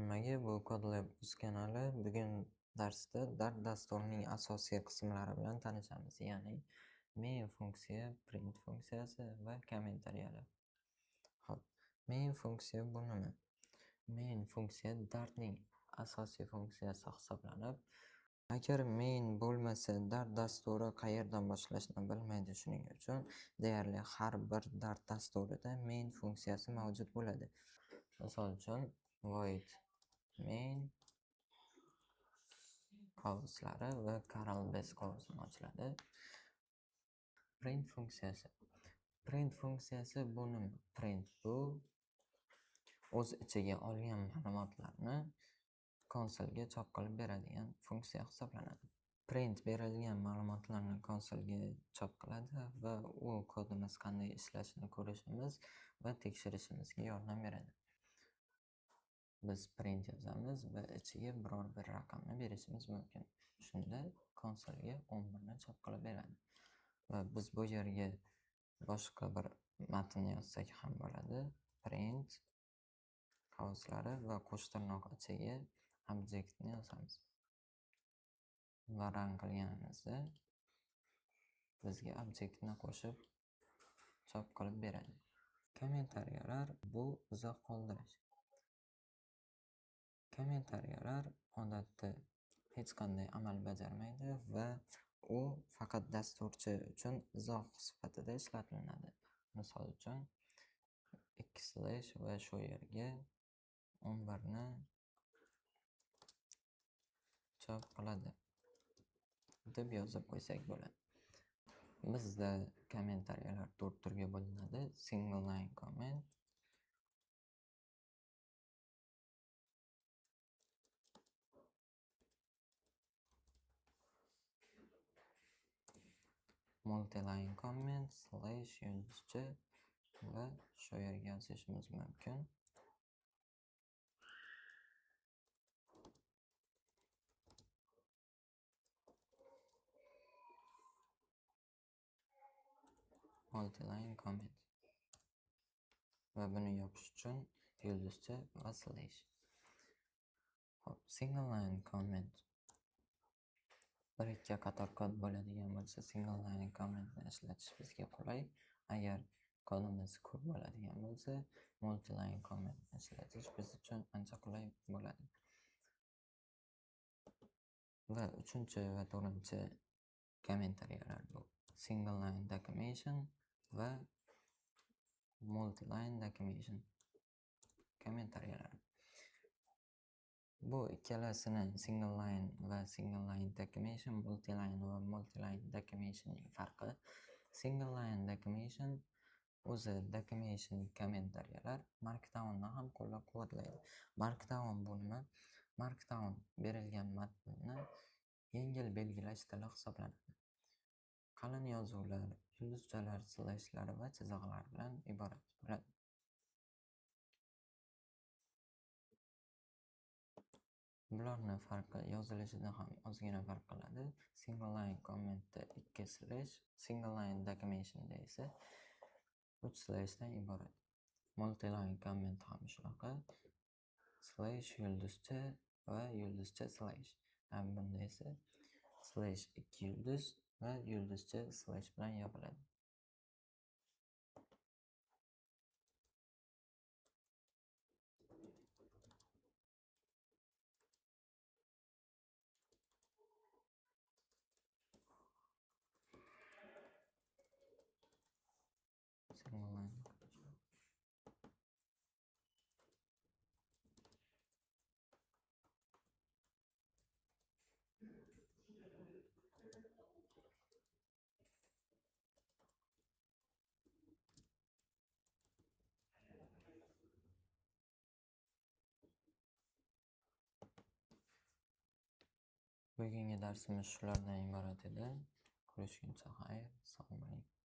Hammaga bu Codlab uz kanali. Bugun darsda Dart dasturining asosiy qismlari bilan tanishamiz, ya'ni main funksiya, print funksiyasi va kommentariyalar. Xo'p, main funksiya bu nima? Main funksiya Dartning asosiy funksiyasi hisoblanib, agar main bo'lmasa, Dart dasturi qayerdan boshlashni bilmaydi. Shuning uchun deyarli har bir Dart dasturida main funksiyasi mavjud bo'ladi. Misol uchun void main qovurslari va Carl-Bess qovursin ochiladi. Print funksiyasi. Print funksiyasi bu nima? Print bu o'z ichiga olgan ma'lumotlarni konsolga chop qilib beradigan funksiya hisoblanadi. Print berilgan ma'lumotlarni konsolga chop qiladi va u kodimiz qanday ishlashini ko'rishimiz va tekshirishimizga yordam beradi. Biz print yozamiz va ichiga biror bir raqamni berishimiz mumkin. Shunda konsolga 11 ni chop qilib beradi. Va biz bu yerga boshqa bir matn yozsak ham bo'ladi. Print qovurslari va qo'sh tirnoq ichiga objektni yozamiz. Va run qilganimizda bizga objektni qo'shib chop qilib beradi. Kommentariyalar bu izoh qoldirish. Kommentariyalar odatda hech qanday amal bajarmaydi va u faqat dasturchi uchun izoh sifatida ishlatiladi. Misol uchun 2/ va shu yerga 11 ni chop qiladi deb yozib qo'ysak bo'ladi. Bizda kommentariyalar 4 turga bo'linadi. Single line comment, multi-line comment, slash yulduzcha va shu yerga yozishimiz mumkin. Multi-line comment. Va buni yopish uchun yulduzcha va slash. Hop, single line comment. Bir-ikki qator kod bo'ladigan bo'lsa, single line commentni ishlatish bizga qulay. Agar kodimiz ko'p bo'ladigan bo'lsa, multi-line commentni ishlatish biz uchun ancha qulay bo'ladi. Va 3 va 4 kommentariyalar bu single line decimation va multi-line decimation kommentariyalar. Bu ikkalasini single line va single line decimation, multi-line va multi-line decimationning farqi. Single line decimation o'zi decimation kommentariyalar Markdown'ni ham qo'llab-quvvatlaydi. Markdown bu nima? Markdown berilgan matnni yengil belgilash tili hisoblanadi. Qalin yozuvlar, yulduzchalar, slashlar va chiziqlar bilan iborat bo'ladi. Bularning farqi yozilishida ham ozgina farq qiladi. Single line commentda 2 slash, single line decimationda esa 3 slashdan iborat. Multi-line comment ham shunaqa. Slash yulduzcha va yulduzcha slash. Bunda esa slash 2 yulduz va yulduzcha slash bilan yopiladi. Single line. Bugungi darsimiz shulardan iborat edi. Ko'rishguncha xayr, assalomu alaykum.